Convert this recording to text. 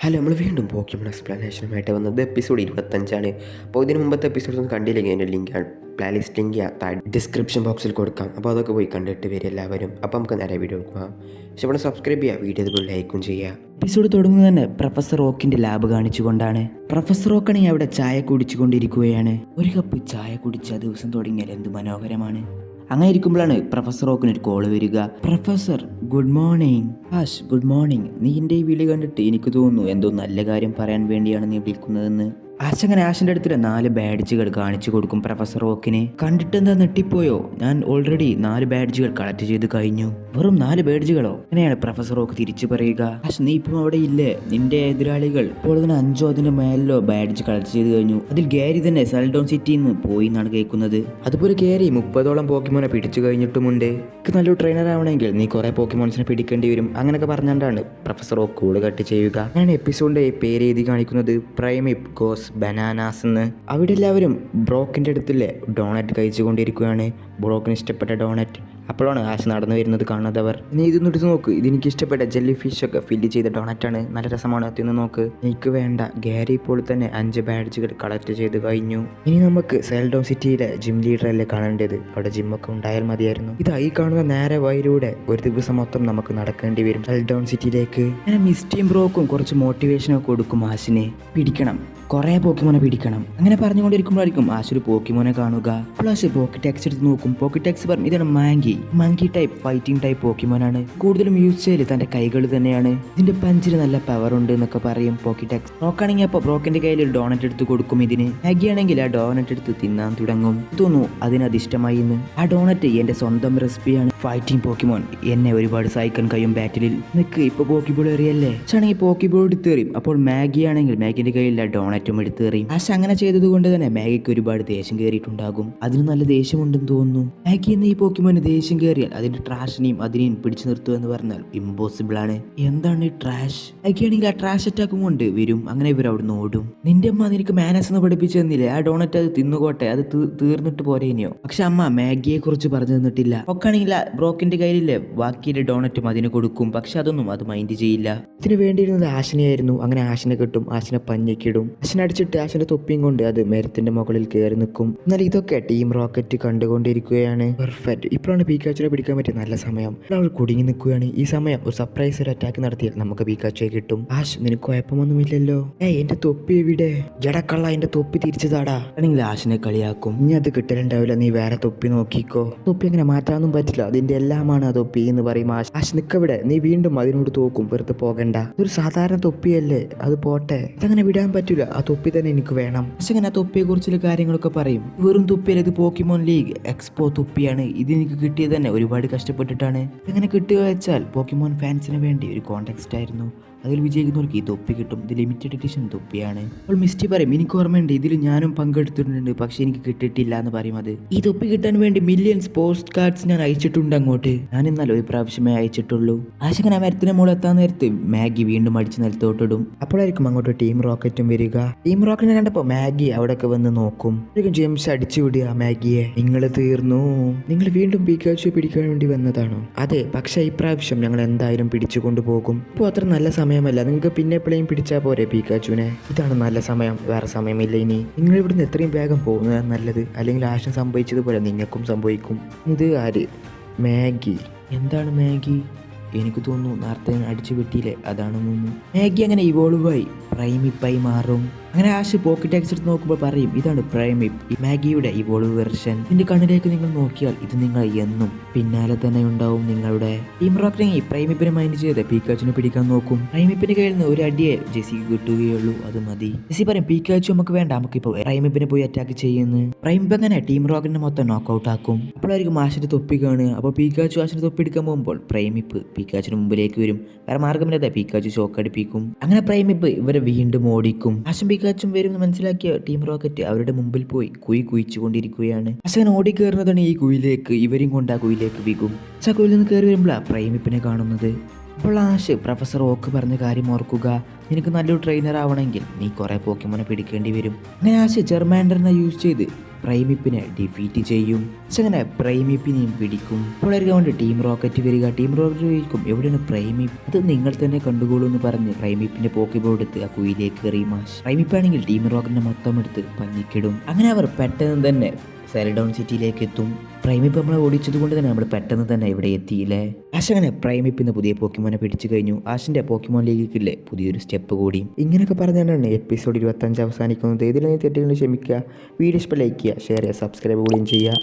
Hello, നമ്മൾ വീണ്ടും പോക്കിമോൺ എക്സ്പ്ലനേഷനുമായിട്ട് വന്നത് എപ്പിസോഡ് 25. അപ്പോൾ ഇതിന് മുമ്പത്തെ എപ്പിസോഡ് ഒന്നും കണ്ടില്ലെങ്കിൽ അതിൻ്റെ ലിങ്ക് പ്ലേലിസ്റ്റ് ലിങ്ക് ഡിസ്ക്രിപ്ഷൻ ബോക്സിൽ കൊടുക്കാം. അപ്പോൾ അതൊക്കെ പോയി കണ്ടിട്ട് വരും എല്ലാവരും. അപ്പോൾ നമുക്ക് നേരെ വീഡിയോ കൊടുക്കാം. പക്ഷേ ഇവിടെ സബ്സ്ക്രൈബ് ചെയ്യുക, വീഡിയോ അതുപോലെ ലൈക്കും ചെയ്യുക. എപ്പിസോഡ് തുടങ്ങുന്നത് തന്നെ പ്രൊഫസർ റോക്കിന്റെ ലാബ് കാണിച്ചുകൊണ്ടാണ്. പ്രൊഫസർ റോക്കാണെങ്കിൽ അവിടെ ചായ കുടിച്ചുകൊണ്ടിരിക്കുകയാണ്. ഒരു കപ്പ് ചായ കുടിച്ച ദിവസം തുടങ്ങിയാൽ എന്ത് മനോഹരമാണ്. അങ്ങനെ ഇരിക്കുമ്പോഴാണ് പ്രൊഫസർ റോക്കിന് ഒരു കോള് വരിക. Professor, good morning. Ash, good morning. നീ എൻ്റെ ഈ വിളി കണ്ടിട്ട് എനിക്ക് തോന്നുന്നു എന്തോ നല്ല കാര്യം പറയാൻ വേണ്ടിയാണ് നീ വിളിക്കുന്നതെന്ന്. ആശ് അങ്ങനെ ആഷിൻ്റെ അടുത്ത് 4 ബാഡ്ജുകൾ കാണിച്ചു കൊടുക്കും പ്രൊഫസർ റോക്കിന്. കണ്ടിട്ട് എന്താ നെട്ടിപ്പോയോ? ഞാൻ ഓൾറെഡി 4 ബാഡ്ജുകൾ കളക്ട് ചെയ്ത് കഴിഞ്ഞു. വെറും 4 ബാഡ്ജുകളോ? അങ്ങനെയാണ് പ്രൊഫസർ റോക്ക് തിരിച്ചു പറയുക. ആഷ്, നീ ഇപ്പം അവിടെ ഇല്ലേ? നിന്റെ എതിരാളികൾ ഇപ്പോൾ തന്നെ 5 അതിന് മേലോ ബാഡ്ജ് കളക്ട് ചെയ്ത് കഴിഞ്ഞു. അതിൽ ഗാരി തന്നെ സെൽഡോൺ സിറ്റിയിൽ നിന്ന് പോയി എന്നാണ് കേൾക്കുന്നത്. അതുപോലെ ഗാരി 30ഓളം പോക്കിമോനെ പിടിച്ചു കഴിഞ്ഞിട്ടുമുണ്ട്. നല്ലൊരു ട്രെയിനർ ആവണമെങ്കിൽ നീ കുറെ പോക്കിമോൺസിനെ പിടിക്കേണ്ടി വരും. അങ്ങനെയൊക്കെ പറഞ്ഞുകൊണ്ടാണ് പ്രൊഫസർ റോക്ക് കൂടെ കട്ട് ചെയ്യുക. അങ്ങനെ എപ്പിസോഡിന്റെ പേര് എഴുതി കാണിക്കുന്നത് പ്രൈമിപ് ഗോസ് ബനാനാസ് എന്ന്. അവിടെ എല്ലാവരും ബ്രോക്കിന്റെ അടുത്തില്ലേ ഡോണറ്റ് കഴിച്ചുകൊണ്ടിരിക്കുകയാണ്. ബ്രോക്കിന് ഇഷ്ടപ്പെട്ട ഡോണറ്റ്. അപ്പോഴാണ് ആശ നടന്നു വരുന്നത് കാണുന്നത്. അവർ നീ ഇതൊന്നും എടുത്ത് നോക്ക്, ഇതെനിക്ക് ഇഷ്ടപ്പെട്ട ജെല്ലി ഫിഷ് ഒക്കെ ഫില്ല് ചെയ്ത ഡൊണറ്റാണ്, നല്ല രസമാണ്, തിന്ന് നോക്ക്. എനിക്ക് വേണ്ട. ഗാരി ഇപ്പോൾ തന്നെ 5 ബാഡ്ജുകൾ കളക്ട് ചെയ്ത് കഴിഞ്ഞു. ഇനി നമുക്ക് സെൽഡോൺ സിറ്റിയിലെ ജിം ലീഡറല്ലേ കാണേണ്ടത്. അവിടെ ജിമ്മൊക്കെ ഉണ്ടായാൽ മതിയായിരുന്നു. ഈ കാണുന്ന നേരെ വഴിയിലൂടെ ഒരു ദിവസം മൊത്തം നമുക്ക് നടക്കേണ്ടി വരും സെൽഡോൺ സിറ്റിയിലേക്ക്. അങ്ങനെ മിസ്റ്റിയും ബ്രോക്കും കുറച്ച് മോട്ടിവേഷനൊക്കെ കൊടുക്കും ആശിനെ. പിടിക്കണം, കുറേ പോക്കിമോനെ പിടിക്കണം. അങ്ങനെ പറഞ്ഞുകൊണ്ടിരിക്കുമ്പോഴായിരിക്കും ആശ് ഒരു പോക്കിമോനെ കാണുക. പ്ലസ് പോക്കറ്റ് ടെക്സ് എടുത്ത് നോക്കും. പോക്കറ്റ് ടെക്സ് പറഞ്ഞു ഇതാണ് മങ്കി ടൈപ്പ് ഫൈറ്റിംഗ് ടൈപ്പ് പോക്കിമോനാണ്. കൂടുതലും യൂസ് ചെയ്യല് തന്റെ കൈകൾ തന്നെയാണ്. ഇതിന്റെ പഞ്ചിന് നല്ല പവർ ഉണ്ട് എന്നൊക്കെ പറയും പോക്കറ്റ് ടെക്സ്. ബ്രോക്കാണെങ്കിൽ അപ്പോൾ ബ്രോക്കിന്റെ കയ്യിൽ ഒരു ഡോണറ്റ് എടുത്ത് കൊടുക്കും. ഇതിന് മാഗി ആണെങ്കിൽ ആ ഡോണറ്റ് എടുത്ത് തിന്നാൻ തുടങ്ങും. തോന്നുന്നു അതിനത് ഇഷ്ടമായി എന്ന്. ആ ഡോണറ്റ് എന്റെ സ്വന്തം റെസിപ്പിയാണ്. ഫൈറ്റിംഗ് പോക്കിമോൻ എന്നെ ഒരുപാട് സഹായിക്കാൻ കഴിയും ബാറ്റിലിൽ. നിക്ക് ഇപ്പൊ പോക്കിബോൾ എറിയല്ലേ? ആണെങ്കിൽ പോക്കിബോൾ എടുത്ത് എറിയും. അപ്പോൾ മാഗി ആണെങ്കിൽ മാഗിന്റെ കയ്യിൽ ഡോണറ്റും എടുത്ത് എറിയും. ആശ അങ്ങനെ ചെയ്തത് കൊണ്ട് തന്നെ മാഗിക്ക് ഒരുപാട് ദേഷ്യം കയറിയിട്ടുണ്ടാകും. അതിന് നല്ല ദേഷ്യമുണ്ടെന്ന് തോന്നുന്നു. മാഗി എന്ന ഈ പോക്കിമോന് ദേഷ്യം കയറിയാൽ അതിന്റെ ട്രാഷിനെയും അതിനെയും പിടിച്ചു നിർത്തുക എന്ന് പറഞ്ഞാൽ ഇമ്പോസിബിൾ ആണ്. എന്താണ് ട്രാഷ്? മാഗി ആണെങ്കിൽ ആ ട്രാഷ് അറ്റാക്കും കൊണ്ട് വരും. അങ്ങനെ ഇവർ അവിടുന്ന് ഓടും. നിന്റെ അമ്മ നിനക്ക് മാനസ് എന്ന് പഠിപ്പിച്ചു തന്നില്ലേ? ആ ഡോണറ്റ് അത് തിന്നുകോട്ടെ, അത് തീർന്നിട്ട് പോരേനെയോ? പക്ഷെ അമ്മ മാഗിയെ കുറിച്ച് പറഞ്ഞു തന്നിട്ടില്ല. ഒക്കാണെങ്കിൽ ബ്രോക്കിന്റെ കയ്യിലെ ബാക്കിയുടെ ഡോണറ്റും അതിന് കൊടുക്കും. പക്ഷെ അതൊന്നും അത് മൈൻഡ് ചെയ്യില്ല. ഇതിന് വേണ്ടിയിരുന്നത് ആശിനെയായിരുന്നു. അങ്ങനെ ആശിനെ കിട്ടും. ആശിനെ പഞ്ഞിക്കിടും. ആശിനെ അടിച്ചിട്ട് ആശിന്റെ തൊപ്പിയും കൊണ്ട് അത് മരത്തിന്റെ മുകളിൽ കയറി നിൽക്കും. എന്നാൽ ഇതൊക്കെ ടീം റോക്കറ്റ് കണ്ടുകൊണ്ടിരിക്കുകയാണ്. പെർഫെക്റ്റ്. ഇപ്പോഴാണ് പീക്കാച്ചുനെ പിടിക്കാൻ പറ്റിയ നല്ല സമയം. അവൾ കുടുങ്ങി നിൽക്കുകയാണ്. ഈ സമയം ഒരു സർപ്രൈസ് ഒരു അറ്റാക്ക് നടത്തിയാൽ നമുക്ക് പീക്കാച്ചുയെ കിട്ടും. ആശ്, നിനക്ക് കുഴപ്പമൊന്നുമില്ലല്ലോ? എന്റെ തൊപ്പി എവിടെ? ജടക്കള്ള, എന്റെ തൊപ്പി തിരിച്ചതാടാ. ആണെങ്കിൽ ആശിനെ കളിയാക്കും. ഇനി അത് കിട്ടലുണ്ടാവില്ല, നീ വേറെ തൊപ്പി നോക്കിക്കോ. തൊപ്പി അങ്ങനെ മാറ്റാനൊന്നും പറ്റില്ല, അതിന്റെ എല്ലാമാണ് ആ തൊപ്പി എന്ന് പറയും ആശ്. ആശ്, നിക്കവിടെ, നീ വീണ്ടും അതിനോട് തോക്കും. വെറുതെ പോകണ്ട. ഇതൊരു സാധാരണ തൊപ്പിയല്ലേ, അത് പോട്ടെ. അതങ്ങനെ വിടാൻ പറ്റൂല, ആ തൊപ്പി തന്നെ എനിക്ക് വേണം. പക്ഷെ അങ്ങനെ ആ തൊപ്പിയെ കുറിച്ചുള്ള കാര്യങ്ങളൊക്കെ പറയും. വെറും തൊപ്പിയല്ല, ഇത് പോക്കിമോൻ ലീഗ് എക്സ്പോ തൊപ്പിയാണ്. ഇത് എനിക്ക് കിട്ടിയത് തന്നെ ഒരുപാട് കഷ്ടപ്പെട്ടിട്ടാണ്. ഇങ്ങനെ കിട്ടുക വെച്ചാൽ പോക്കിമോൻ ഫാൻസിന് വേണ്ടി ഒരു കോണ്ടെക്സ്റ്റ് ആയിരുന്നു. അതിൽ വിജയിക്കുന്നവർക്ക് ഈ തൊപ്പി കിട്ടും. ഇത് ലിമിറ്റഡ് എഡിഷൻ തൊപ്പിയാണ്. അപ്പോൾ മിസ്റ്റി പറയും, എനിക്ക് ഓർമ്മയുണ്ട്, ഇതിൽ ഞാനും പങ്കെടുത്തിട്ടുണ്ട്, പക്ഷെ എനിക്ക് കിട്ടിയിട്ടില്ല എന്ന് പറയും. അത് ഈ തൊപ്പി കിട്ടാൻ വേണ്ടി മില്യൺസ് പോസ്റ്റ് കാർഡ്സ് ഞാൻ അയച്ചിട്ടുണ്ട് അങ്ങോട്ട്. ഞാൻ ഇന്നലെ ഒരു പ്രാവശ്യമേ അയച്ചിട്ടുള്ളൂ. ആശകൻ ആ മരത്തിന് മുകളിൽ എത്താൻ നേരത്ത് മാഗി വീണ്ടും അടിച്ച് നിലത്തോട്ടിടും. അപ്പോഴായിരിക്കും അങ്ങോട്ട് ടീം റോക്കറ്റും വരിക. ടീം റോക്കറ്റിനെ കണ്ടപ്പോൾ മാഗി അവിടെയൊക്കെ വന്ന് നോക്കും. ജെയിംസ് അടിച്ചു വിടുക മാഗിയെ. നിങ്ങൾ തീർന്നു, നിങ്ങൾ വീണ്ടും പീക്കാച്ചുയെ പിടിക്കാൻ വേണ്ടി വന്നതാണോ? അതെ, പക്ഷെ ഇപ്രാവശ്യം ഞങ്ങൾ എന്തായാലും പിടിച്ചു കൊണ്ടുപോകും. ഇപ്പോൾ അത്ര നല്ല സമയമല്ല, നിങ്ങൾക്ക് പിന്നെ എപ്പോഴേയും പിടിച്ചാൽ പോരെ പീക്കാച്ചുവിനെ? ഇതാണ് നല്ല സമയം, വേറെ സമയമില്ല. ഇനി നിങ്ങൾ ഇവിടുന്ന് എത്രയും വേഗം പോകുന്നതാണ് നല്ലത്, അല്ലെങ്കിൽ ആശം സംഭവിച്ചതുപോലെ നിങ്ങൾക്കും സംഭവിക്കും. ഇത് ആര്? മാഗി. എന്താണ് മാഗി? എനിക്ക് തോന്നുന്നു നേരത്തെ അടിച്ചു കിട്ടിയില്ലേ, അതാണെന്ന് തോന്നുന്നു. മാഗി അങ്ങനെ ഇവോൾവായി പ്രൈമിപ്പായി മാറും. അങ്ങനെ ആശ് പോക്കറ്റ് ടെക്സ്റ്റ് എടുത്ത് നോക്കുമ്പോൾ പറയും, ഇതാണ് പ്രൈമിപ്പ്, മാഗിയുടെ ഇവോൾവ് വെർഷൻ. ഇതിന്റെ കണ്ണിലേക്ക് നിങ്ങൾ നോക്കിയാൽ ഇത് നിങ്ങൾ എന്നും പിന്നാലെ തന്നെ ഉണ്ടാവും. നിങ്ങളുടെ ടീം റോക്കറ്റിനെ പ്രൈമിപ്പിനെ മൈൻഡ് ചെയ്ത് പീക്കാച്ചുനെ പിടിക്കാൻ നോക്കും. പ്രൈമിപ്പിന്റെ കയ്യിൽ നിന്ന് ഒരു അടിയെ ജെസിക്ക് കിട്ടുകയുള്ളൂ, അത് മതി. ജെസി പറയും, പീക്കാച്ചു നമുക്ക് വേണ്ട, നമുക്കിപ്പോൾ പ്രൈമിപ്പിനെ പോയി അറ്റാക്ക് ചെയ്യുന്നു. പ്രൈമിപ്പ് അങ്ങനെ ടീം റോക്കറ്റിനെ മൊത്തം നോക്കൗട്ട് ആക്കും. അപ്പോഴായിരിക്കും ആശിന്റെ തൊപ്പി കാണുക. അപ്പോൾ പീക്കാച്ചു ആശിന്റെ തൊപ്പി എടുക്കാൻ പോകുമ്പോൾ പ്രൈമിപ്പ് പീക്കാച്ചിന് മുമ്പിലേക്ക് വരും. വേറെ മാർഗമില്ലാതെ പീക്കാച്ചു ഷോക്ക് അടിപ്പിക്കും. അങ്ങനെ പ്രൈമിപ്പ് ഇവരെ വീണ്ടും ഓടിക്കും. ആശം പീക്കാച്ചും വരും മനസ്സിലാക്കിയ ടീം റോക്കറ്റ് അവരുടെ മുമ്പിൽ പോയി കുഴിച്ചുകൊണ്ടിരിക്കുകയാണ്. ആശൻ ഓടിക്കയറുന്നതാണ് ഈ കുയിലേക്ക്. ഇവരും കൊണ്ട് ആ കുയിലേക്ക് വീകും. കുയിൽ നിന്ന് കയറി വരുമ്പോഴാണ് പ്രൈമിപ്പിനെ കാണുന്നത്. അപ്പോൾ ആശ് പ്രൊഫസർ ഓക്ക് പറഞ്ഞ കാര്യം ഓർക്കുക. നിനക്ക് നല്ലൊരു ട്രെയിനർ ആവണമെങ്കിൽ നീ കുറെ പോക്കിമോനെ പിടിക്കേണ്ടി വരും. അങ്ങനെ ആശ് ജെർമാൻഡറിനെ യൂസ് ചെയ്ത് പ്രൈമിപ്പിനെ ഡിഫീറ്റ് ചെയ്യും. അങ്ങനെ പ്രൈമിപ്പിനെയും പിടിക്കും. അപ്പോൾ കൊണ്ട് ടീം റോക്കറ്റ് വരിക. ടീം റോക്കറ്റ് ചോദിക്കും എവിടെയാണ് പ്രൈമിപ്പ്, അത് നിങ്ങൾ തന്നെ കണ്ടുകൊള്ളൂ എന്ന് പറഞ്ഞ് പ്രൈമിപ്പിന്റെ പോക്കിബോൾ എടുത്ത് ആ കുയിലേക്ക് എറിയും ആഷ്. പ്രൈമിപ്പാണെങ്കിൽ ടീം റോക്കറ്റിനെ മൊത്തം എടുത്ത് പഞ്ഞിക്കിടും. അങ്ങനെ അവർ പെട്ടെന്ന് തന്നെ സെൽഡൗൺ സിറ്റിയിലേക്ക് എത്തും. പ്രൈമിപ്പ് നമ്മളെ ഓടിച്ചത് കൊണ്ട് തന്നെ നമ്മൾ പെട്ടെന്ന് തന്നെ ഇവിടെ എത്തിയില്ലേ. ആഷ് അങ്ങനെ പ്രൈമിപ്പിന്ന് പുതിയ പോക്കിമോനെ പിടിച്ചു കഴിഞ്ഞു. ആഷിന്റെ പോക്കിമോൻ ലീഗിലെ പുതിയൊരു സ്റ്റെപ്പ് കൂടി. ഇങ്ങനെയൊക്കെ പറഞ്ഞാണ് എപ്പിസോഡ് 25 അവസാനിക്കുന്നത്. ഇതിൽ തെറ്റുകൾ ക്ഷമിക്കുക. വീഡിയോ ഇഷ്ടം ലൈക്ക് ചെയ്യുക, ഷെയർ ചെയ്യുക, സബ്സ്ക്രൈബ് കൂടിയും ചെയ്യുക.